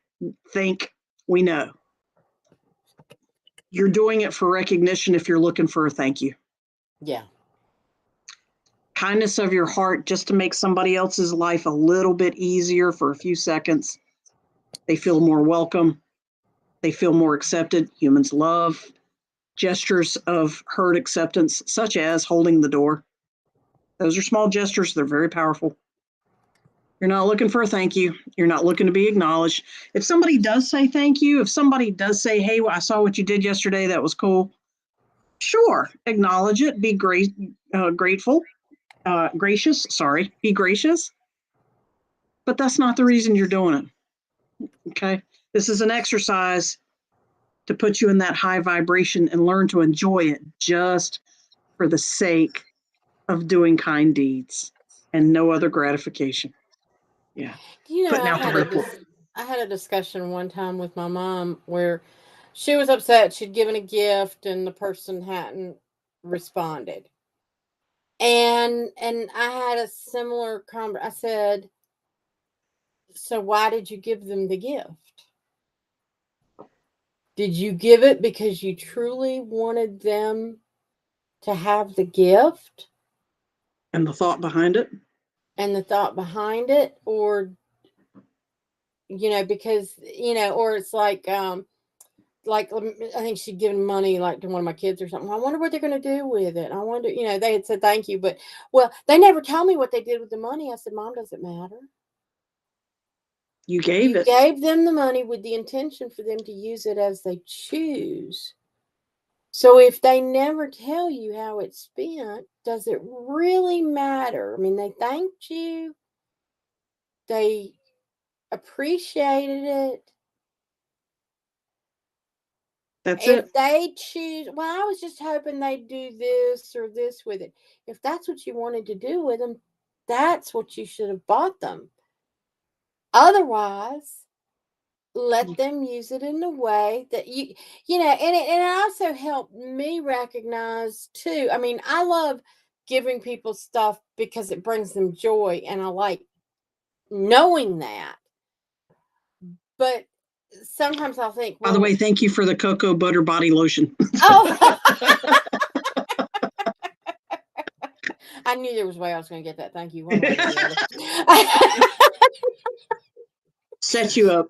think we know. You're doing it for recognition if you're looking for a thank you. Yeah. Kindness of your heart just to make somebody else's life a little bit easier for a few seconds. They feel more welcome. They feel more accepted. Humans love gestures of hurt acceptance, such as holding the door. Those are small gestures. They're very powerful. You're not looking for a thank you. You're not looking to be acknowledged. If somebody does say thank you, if somebody does say, hey, I saw what you did yesterday, that was cool. Sure, acknowledge it. Be grateful. Be gracious. but that's not the reason you're doing it. Okay. This is an exercise to put you in that high vibration and learn to enjoy it just for the sake of doing kind deeds and no other gratification. Yeah. You know, Putting out the ripple. I had a discussion one time with my mom where she was upset she'd given a gift and the person hadn't responded. And I had a similar I said, so why did you give them the gift? Did you give it because you truly wanted them to have the gift? And the thought behind it? And the thought behind it, or because or it's like I think she'd given money like to one of my kids or something. I wonder what they're going to do with it. I wonder, they had said thank you, but they never tell me what they did with the money. I said, Mom, does it matter? You gave it. Gave them the money with the intention for them to use it as they choose. So if they never tell you how it's spent, does it really matter? I mean, they thanked you. They appreciated it. That's if it. they choose, I was just hoping they'd do this or this with it. If that's what you wanted to do with them, that's what you should have bought them. Otherwise, let them use it in a way that and it also helped me recognize too. I mean, I love giving people stuff because it brings them joy, and I like knowing that. But sometimes I'll think, by the way, thank you for the cocoa butter body lotion. Oh, I knew there was a way I was going to get that. Thank you. One way or the other. Set you up.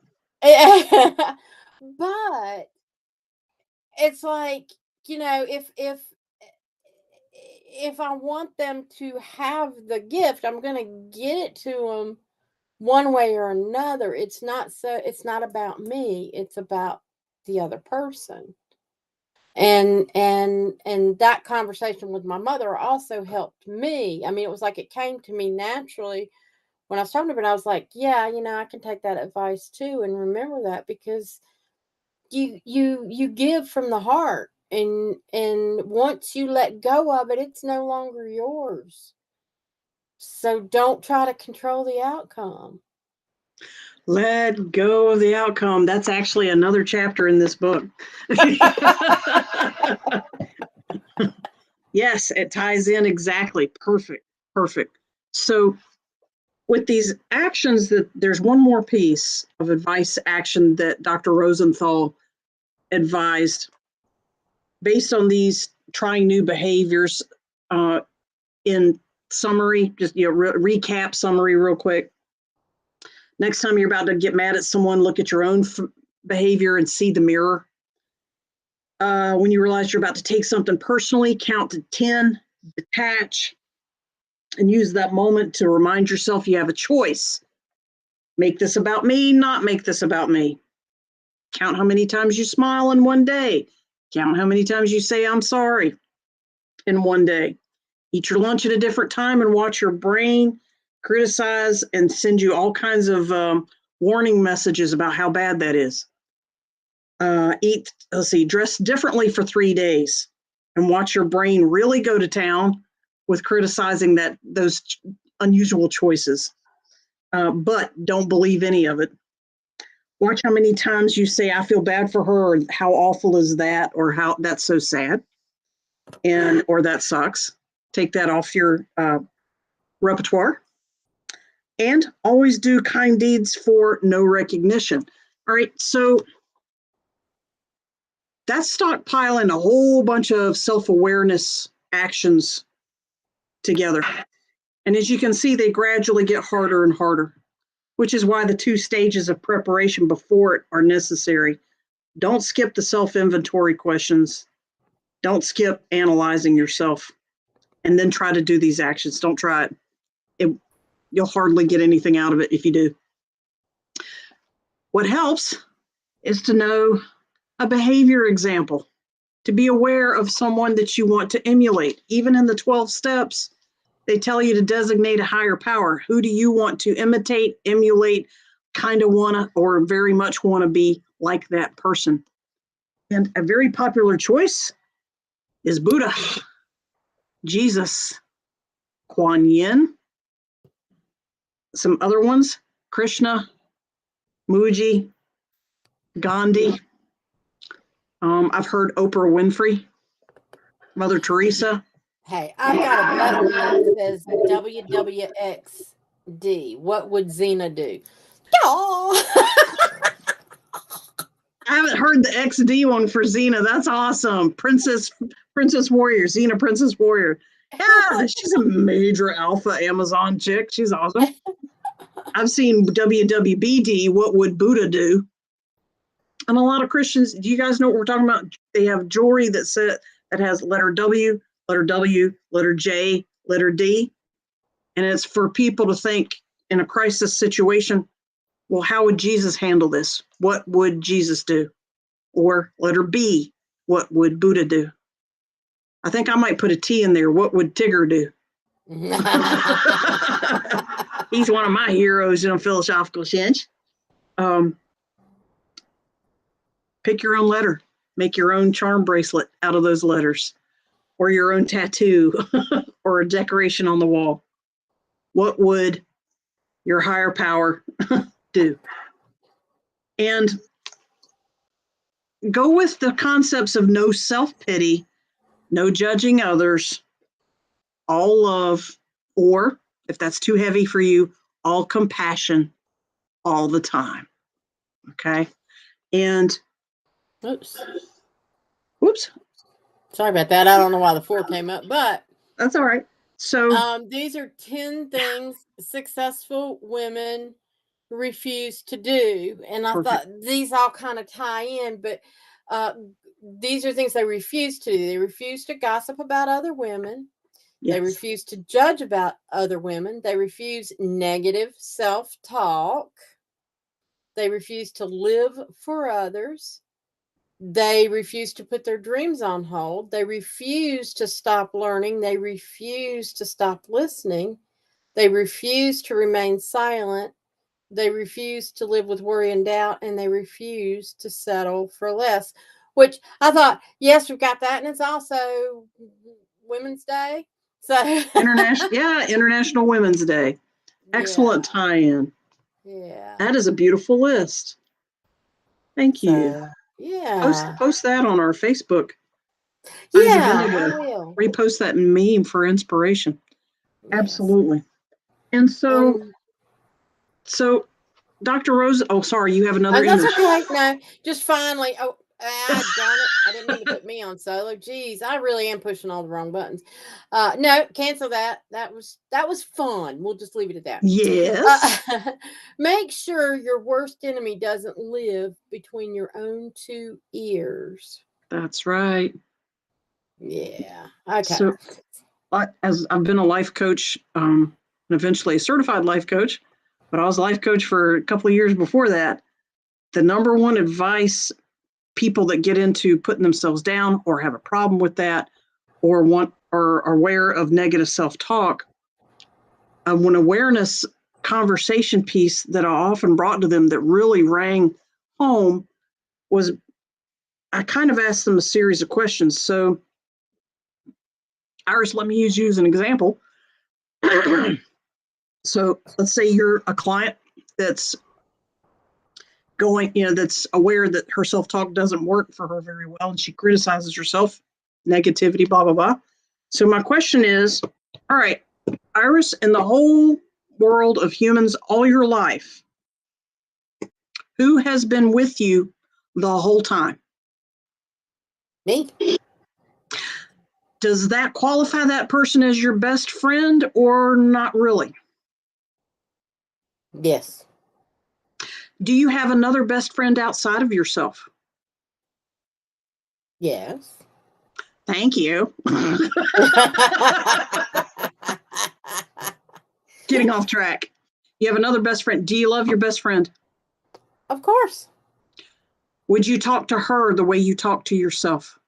But it's like, if I want them to have the gift, I'm going to get it to them one way or another. It's not about me. It's about the other person. And that conversation with my mother also helped me. I mean, it was like it came to me naturally when I was talking to her, and I was like, yeah, I can take that advice too, and remember that, because you give from the heart, and once you let go of it, it's no longer yours. So don't try to control the outcome. Let go of the outcome. That's actually another chapter in this book. Yes, it ties in exactly. Perfect. So with these actions, there's one more piece of advice action that Dr. Rosenthal advised based on these trying new behaviors. In summary, just recap summary real quick. Next time you're about to get mad at someone, look at your own behavior and see the mirror. When you realize you're about to take something personally, count to 10, detach, and use that moment to remind yourself you have a choice. Make this about me, not make this about me. Count how many times you smile in one day. Count how many times you say I'm sorry in one day. Eat your lunch at a different time and watch your brain criticize and send you all kinds of warning messages about how bad that is. Dress differently for 3 days and watch your brain really go to town with criticizing those unusual choices. But don't believe any of it. Watch how many times you say, I feel bad for her, or how awful is that, or how that's so sad, or that sucks. Take that off your repertoire. And always do kind deeds for no recognition. All right, so that's stockpiling a whole bunch of self-awareness actions together. And as you can see, they gradually get harder and harder, which is why the 2 stages of preparation before it are necessary. Don't skip the self-inventory questions. Don't skip analyzing yourself, and then try to do these actions. Don't try it. You'll hardly get anything out of it if you do. What helps is to know a behavior example, to be aware of someone that you want to emulate. Even in the 12 steps, They tell you to designate a higher power. Who do you want to imitate, emulate, kind of want to, or very much want to be like that person? And a very popular choice is Buddha, Jesus, Kuan Yin, some other ones, Krishna, Muji, Gandhi. I've heard Oprah Winfrey, Mother Teresa. Hey, I've got a button that says WWXD. What would Xena do? I haven't heard the XD one for Xena. That's awesome. Princess Warrior, Xena Princess Warrior. Yeah, she's a major alpha Amazon chick. She's awesome. I've seen WWBD, What Would Buddha Do? And a lot of Christians, do you guys know what we're talking about? They have jewelry that has letter W, letter J, letter D. And it's for people to think in a crisis situation, well, how would Jesus handle this? What would Jesus do? Or letter B, what would Buddha do? I think I might put a T in there. What would Tigger do? He's one of my heroes in a philosophical sense. Pick your own letter. Make your own charm bracelet out of those letters, or your own tattoo, or a decoration on the wall. What would your higher power do? And go with the concepts of no self-pity, no judging others, all love, or if that's too heavy for you, all compassion all the time. Okay? And Oops. whoops. Sorry about that. I don't know why the 4 came up, but That's all right. So these are 10 things successful women refuse to do. And I Perfect. thought these all kind of tie in, but these are things they refuse to do. They refuse to gossip about other women. yes. They refuse to judge about other women. They refuse negative self-talk. They refuse to live for others. They refuse to put their dreams on hold. They refuse to stop learning. They refuse to stop listening. They refuse to remain silent. They refuse to live with worry and doubt, and they refuse to settle for less. Which I thought, yes, we've got that, and it's also Women's Day. So International Women's Day. Excellent tie-in. Yeah. That is a beautiful list. Thank you. So, yeah. Post that on our Facebook. Yeah, I will. Repost that meme for inspiration. Yes. Absolutely. And so Dr. Rose, oh, sorry, you have another that's image. Okay. No, just finally. Oh, darn it. I didn't mean to put me on solo. Geez, I really am pushing all the wrong buttons. No, cancel that. That was fun. We'll just leave it at that. Yes. Make sure your worst enemy doesn't live between your own 2 ears. That's right. Yeah. Okay. So, as I've been a life coach, and eventually a certified life coach, but I was a life coach for a couple of years before that. The number one advice people that get into putting themselves down or have a problem with that or are aware of negative self-talk, one awareness conversation piece that I often brought to them that really rang home was I kind of asked them a series of questions. So, Iris, let me use you as an example. So let's say you're a client that's that's aware that her self-talk doesn't work for her very well, and she criticizes herself, negativity, blah, blah, blah. So my question is, all right, Iris, in the whole world of humans all your life, who has been with you the whole time? Me. Does that qualify that person as your best friend or not really? Yes. Do you have another best friend outside of yourself? Yes. Thank you. Getting off track. You have another best friend. Do you love your best friend? Of course. Would you talk to her the way you talk to yourself?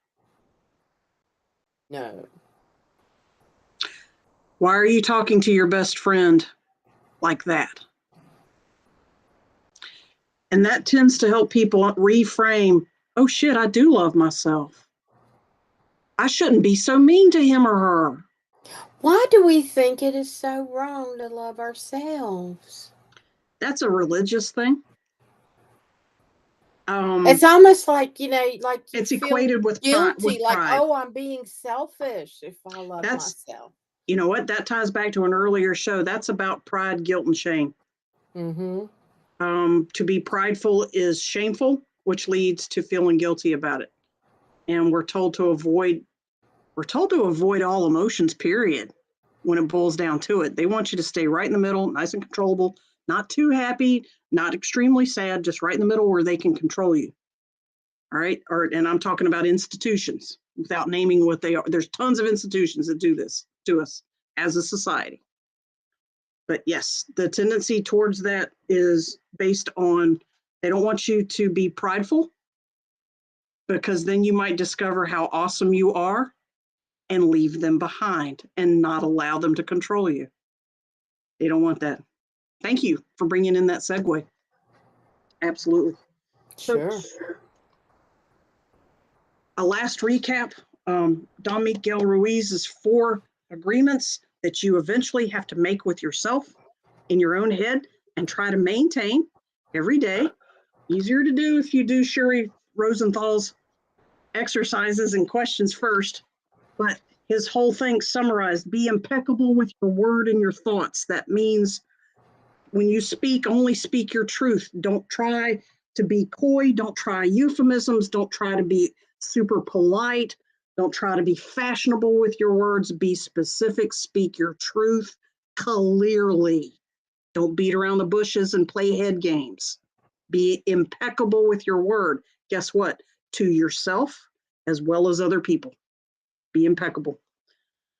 No. Why are you talking to your best friend like that? And that tends to help people reframe, oh shit, I do love myself. I shouldn't be so mean to him or her. Why do we think it is so wrong to love ourselves? That's a religious thing. It's almost like, like you It's feel equated with guilty, like, pride. oh, I'm being selfish if I love myself. You know what? That ties back to an earlier show. That's about pride, guilt, and shame. Mm-hmm. To be prideful is shameful, which leads to feeling guilty about it. And we're told to avoid all emotions, period, when it boils down to it. They want you to stay right in the middle, nice and controllable, not too happy, not extremely sad, just right in the middle where they can control you. All right. And I'm talking about institutions without naming what they are. There's tons of institutions that do this to us as a society. But yes, the tendency towards that is based on they don't want you to be prideful, because then you might discover how awesome you are and leave them behind and not allow them to control you. They don't want that. Thank you for bringing in that segue. Absolutely. Sure. So, a last recap, Don Miguel Ruiz's 4 agreements that you eventually have to make with yourself in your own head and try to maintain every day. Easier to do if you do Sherry Rosenthal's exercises and questions first, but his whole thing summarized: be impeccable with your word and your thoughts. That means when you speak, only speak your truth. Don't try to be coy. Don't try euphemisms. Don't try to be super polite. Don't try to be fashionable with your words. Be specific. Speak your truth clearly. Don't beat around the bushes and play head games. Be impeccable with your word. Guess what? To yourself as well as other people. Be impeccable.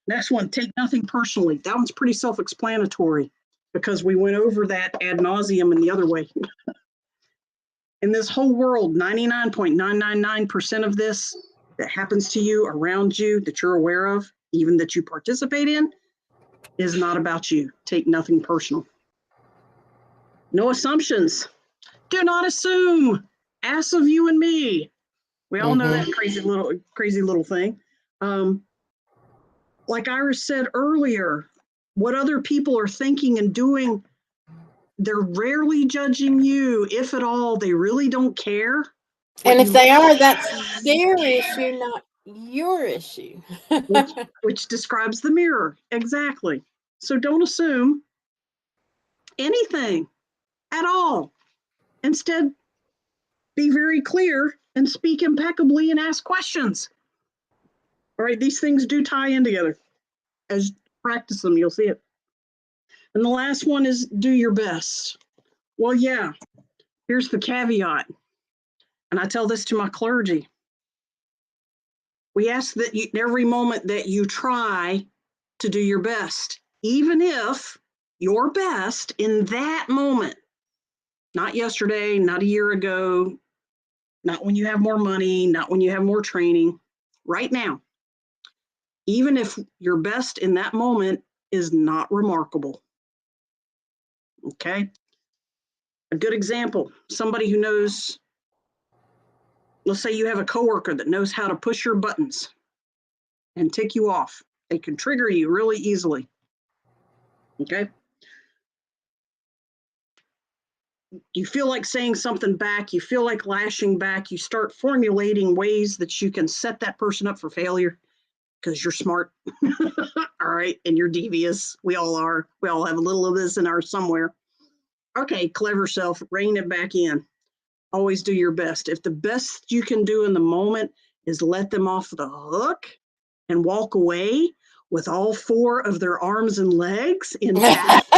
Next one, take nothing personally. That one's pretty self-explanatory because we went over that ad nauseum in the other way. In this whole world, 99.999% of this that happens to you, around you, that you're aware of, even that you participate in, is not about you. Take nothing personal. No assumptions. Do not assume. Ask of you and me. We all know that crazy little thing. Like Iris said earlier, what other people are thinking and doing, they're rarely judging you, if at all. They really don't care. And if they are, that's their issue, not your issue. which describes the mirror. Exactly. So don't assume anything at all. Instead, be very clear and speak impeccably and ask questions. All right, these things do tie in together. As you practice them, you'll see it. And the last one is do your best. Well, yeah, here's the caveat. And I tell this to my clergy. We ask that every moment that you try to do your best, even if your best in that moment, not yesterday, not a year ago, not when you have more money, not when you have more training, right now, even if your best in that moment is not remarkable. Okay? A good example, somebody who knows, let's say you have a coworker that knows how to push your buttons and tick you off. They can trigger you really easily. Okay? You feel like saying something back, you feel like lashing back, you start formulating ways that you can set that person up for failure because you're smart. All right, and you're devious. We all are. We all have a little of this in our somewhere. Okay, clever self, rein it back in. Always do your best. If the best you can do in the moment is let them off the hook and walk away with all 4 of their arms and legs intact,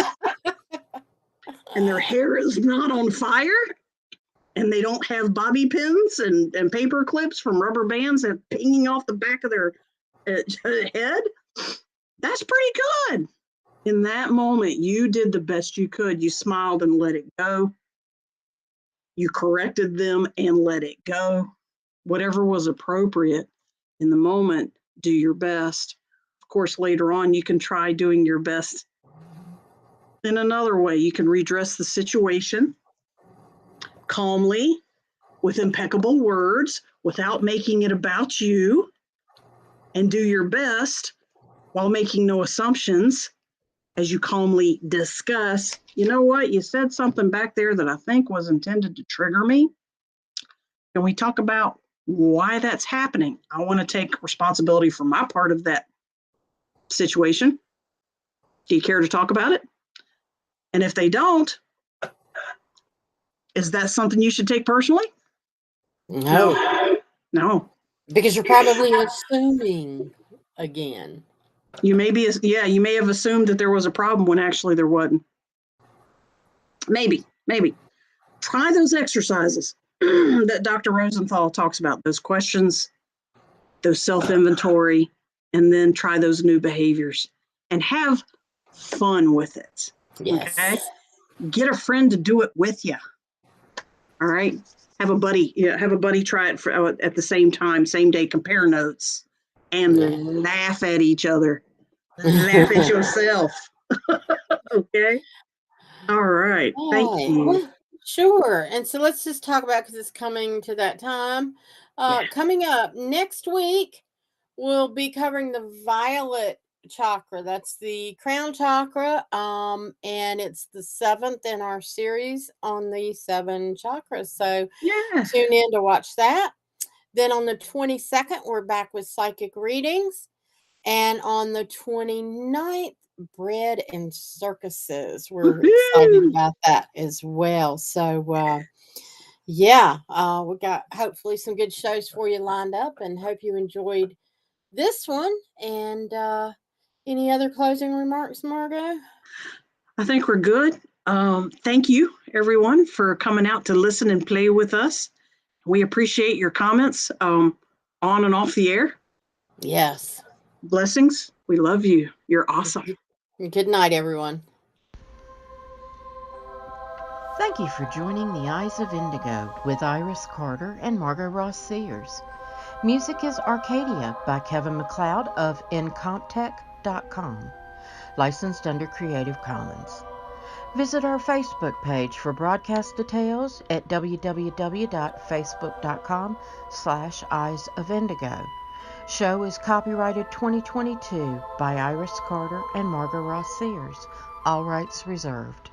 and their hair is not on fire, and they don't have bobby pins and paper clips from rubber bands that pinging off the back of their head, that's pretty good. In that moment, you did the best you could. You smiled and let it go. You corrected them and let it go. Whatever was appropriate in the moment, do your best. Of course, later on, you can try doing your best in another way. You can redress the situation calmly with impeccable words without making it about you, and do your best while making no assumptions as you calmly discuss, you know what, you said something back there that I think was intended to trigger me. Can we talk about why that's happening? I want to take responsibility for my part of that situation. Do you care to talk about it? And if they don't, is that something you should take personally? No, No. because you're probably assuming again. You may be, you may have assumed that there was a problem when actually there wasn't. Maybe. Try those exercises that Dr. Rosenthal talks about, those questions, those self-inventory, and then try those new behaviors and have fun with it. Yes. Okay? Get a friend to do it with you. All right? Have a buddy try it at the same time, same day, compare notes, and laugh at each other. Laugh at yourself. Okay? All right. Thank you. Well, sure. And so let's just talk about, because it's coming to that time. Coming up next week, we'll be covering the violet chakra. That's the crown chakra. And it's the 7th in our series on the 7 chakras. So tune in to watch that. Then on the 22nd, we're back with psychic readings. And on the 29th, bread and circuses. We're excited about that as well. So, we got hopefully some good shows for you lined up, and hope you enjoyed this one. And any other closing remarks, Margo? I think we're good. Thank you, everyone, for coming out to listen and play with us. We appreciate your comments on and off the air. Yes. Blessings. We love you. You're awesome. Good night, everyone. Thank you for joining the Eyes of Indigo with Iris Carter and Margo Ross Sears. Music is Arcadia by Kevin MacLeod of Incomptech.com, licensed under Creative Commons. Visit our Facebook page for broadcast details at www.facebook.com/Eyes of Indigo. Show is copyrighted 2022 by Iris Carter and Margo Ross Sears. All rights reserved.